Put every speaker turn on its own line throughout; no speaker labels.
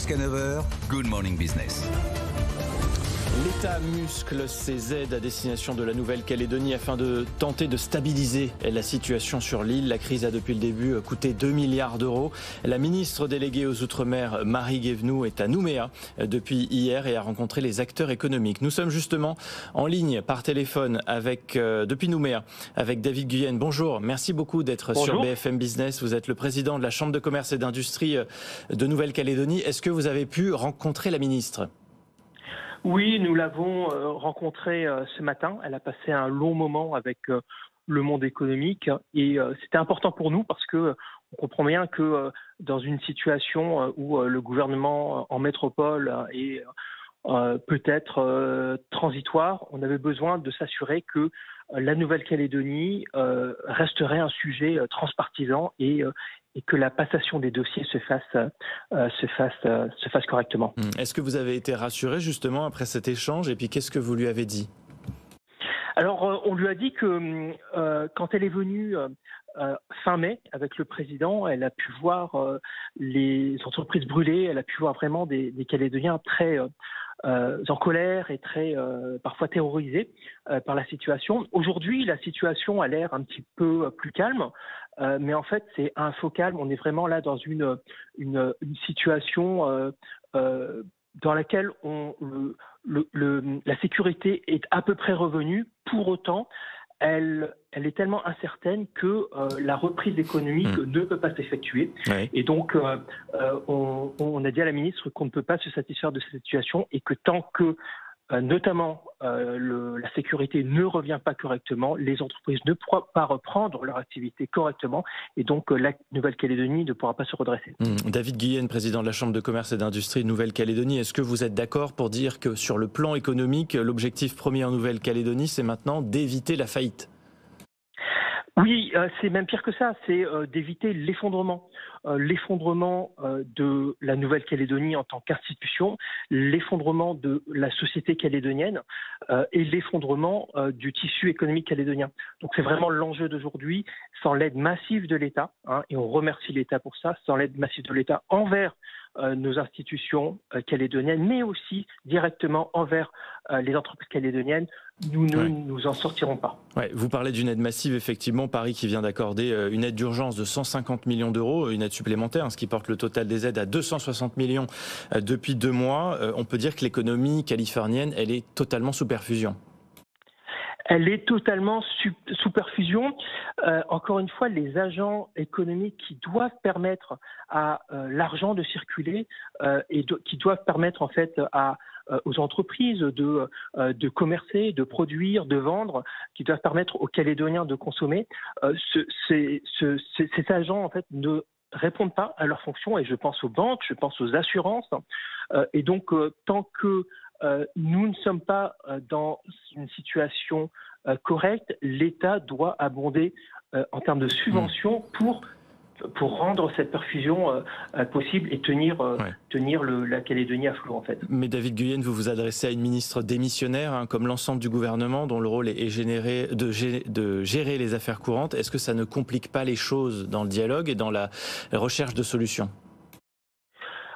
Jusqu'à 9 h, Good Morning Business.
L'État muscle ses aides à destination de la Nouvelle-Calédonie afin de tenter de stabiliser la situation sur l'île. La crise a depuis le début coûté 2 milliards d'euros. La ministre déléguée aux Outre-mer, Marie Guévenoux, est à Nouméa depuis hier et a rencontré les acteurs économiques. Nous sommes justement en ligne par téléphone depuis Nouméa avec David Guyenne. Bonjour, merci beaucoup d'être sur BFM Business. Vous êtes le président de la Chambre de commerce et d'industrie de Nouvelle-Calédonie. Est-ce que vous avez pu rencontrer la ministre ?
Oui, nous l'avons rencontrée ce matin. Elle a passé un long moment avec le monde économique et c'était important pour nous parce que on comprend bien que dans une situation où le gouvernement en métropole est peut-être transitoire, on avait besoin de s'assurer que la Nouvelle-Calédonie resterait un sujet transpartisan et que la passation des dossiers se fasse correctement.
Est-ce que vous avez été rassuré justement après cet échange et puis qu'est-ce que vous lui avez dit ?
Alors on lui a dit que quand elle est venue fin mai avec le président, elle a pu voir les entreprises brûlées, elle a pu voir vraiment des Calédoniens très en colère et très parfois terrorisés par la situation. Aujourd'hui, la situation a l'air un petit peu plus calme, mais en fait, c'est un faux calme. On est vraiment là dans une situation dans laquelle la sécurité est à peu près revenue. Pour autant, elle est tellement incertaine que la reprise économique ne peut pas s'effectuer. Oui. Et donc, on a dit à la ministre qu'on ne peut pas se satisfaire de cette situation et que tant que, notamment, la sécurité ne revient pas correctement, les entreprises ne pourront pas reprendre leur activité correctement et donc la Nouvelle-Calédonie ne pourra pas se redresser.
David Guyenne, président de la Chambre de commerce et d'industrie de Nouvelle-Calédonie, est-ce que vous êtes d'accord pour dire que sur le plan économique, l'objectif premier en Nouvelle-Calédonie, c'est maintenant d'éviter la faillite ?
Oui, c'est même pire que ça, c'est d'éviter l'effondrement. L'effondrement de la Nouvelle-Calédonie en tant qu'institution, l'effondrement de la société calédonienne et l'effondrement du tissu économique calédonien. Donc c'est vraiment l'enjeu d'aujourd'hui, sans l'aide massive de l'État, et on remercie l'État pour ça, sans l'aide massive de l'État envers nos institutions calédoniennes, mais aussi directement envers les entreprises calédoniennes, nous ne nous en sortirons pas.
Ouais, vous parlez d'une aide massive, effectivement, Paris qui vient d'accorder une aide d'urgence de 150 millions d'euros, une aide supplémentaire, ce qui porte le total des aides à 260 millions depuis 2 mois. On peut dire que l'économie californienne, elle est totalement sous perfusion.
Elle est totalement sous perfusion. Encore une fois, les agents économiques qui doivent permettre à l'argent de circuler qui doivent permettre en fait aux entreprises de commercer, de produire, de vendre, qui doivent permettre aux Calédoniens de consommer. Ces agents en fait ne répondent pas à leurs fonctions et je pense aux banques, je pense aux assurances. Et donc tant que nous ne sommes pas dans une situation correcte, l'État doit abonder en termes de subventions pour rendre cette perfusion possible et tenir la Calédonie à flot en fait.
Mais David Guyenne, vous vous adressez à une ministre démissionnaire, comme l'ensemble du gouvernement, dont le rôle est de gérer les affaires courantes. Est-ce que ça ne complique pas les choses dans le dialogue et dans la recherche de solutions ?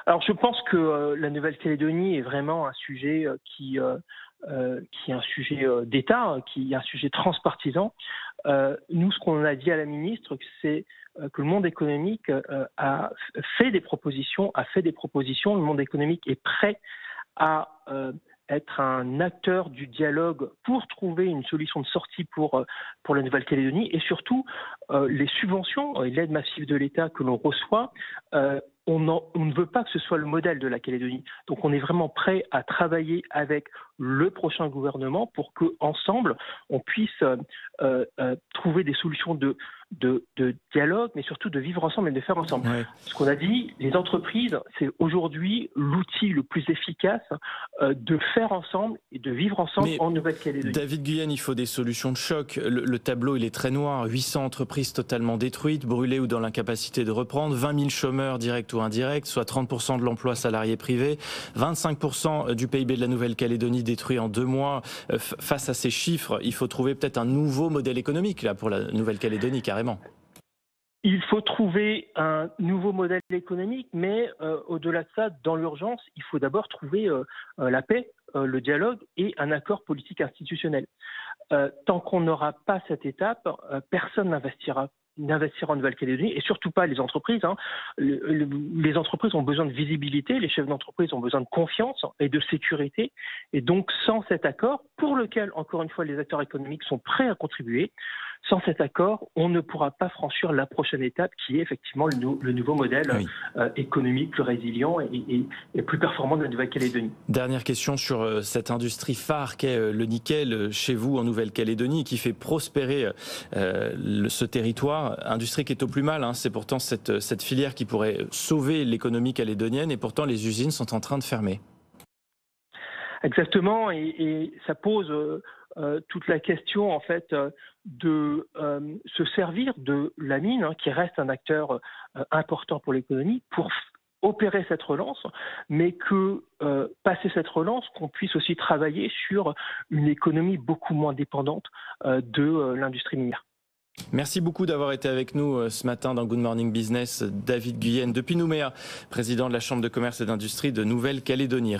Alors je pense que la Nouvelle-Calédonie est vraiment un sujet qui est un sujet d'État, qui est un sujet transpartisan. Nous, ce qu'on a dit à la ministre, c'est que le monde économique a fait des propositions. Le monde économique est prêt à être un acteur du dialogue pour trouver une solution de sortie pour la Nouvelle-Calédonie et surtout les subventions et l'aide massive de l'État que l'on reçoit. On ne veut pas que ce soit le modèle de la Calédonie. Donc on est vraiment prêt à travailler avec le prochain gouvernement pour qu'ensemble on puisse trouver des solutions de dialogue, mais surtout de vivre ensemble et de faire ensemble. Ouais. Ce qu'on a dit, les entreprises, c'est aujourd'hui l'outil le plus efficace de faire ensemble et de vivre ensemble en Nouvelle-Calédonie.
David Guyenne, il faut des solutions de choc. Le tableau, il est très noir. 800 entreprises totalement détruites, brûlées ou dans l'incapacité de reprendre. 20 000 chômeurs directs ou indirects, soit 30% de l'emploi salarié privé. 25% du PIB de la Nouvelle-Calédonie détruit en 2 mois. Face à ces chiffres, il faut trouver peut-être un nouveau modèle économique là pour la Nouvelle-Calédonie, carrément.
Il faut trouver un nouveau modèle économique, mais au-delà de ça, dans l'urgence, il faut d'abord trouver la paix, le dialogue et un accord politique institutionnel. Tant qu'on n'aura pas cette étape, personne n'investira en Nouvelle-Calédonie et surtout pas les entreprises. Les entreprises ont besoin de visibilité, les chefs d'entreprise ont besoin de confiance et de sécurité. Et donc, sans cet accord, pour lequel, encore une fois, les acteurs économiques sont prêts à contribuer, sans cet accord, on ne pourra pas franchir la prochaine étape qui est effectivement le nouveau modèle économique plus résilient et plus performant de la Nouvelle-Calédonie.
Dernière question sur cette industrie phare qu'est le nickel chez vous en Nouvelle-Calédonie qui fait prospérer ce territoire. Industrie qui est au plus mal, c'est pourtant cette filière qui pourrait sauver l'économie calédonienne et pourtant les usines sont en train de fermer.
Exactement, et ça pose toute la question en fait de se servir de la mine, qui reste un acteur important pour l'économie, pour opérer cette relance, mais que passer cette relance, qu'on puisse aussi travailler sur une économie beaucoup moins dépendante de l'industrie minière.
Merci beaucoup d'avoir été avec nous ce matin dans Good Morning Business. David Guyenne, depuis Nouméa, président de la Chambre de commerce et d'industrie de Nouvelle-Calédonie.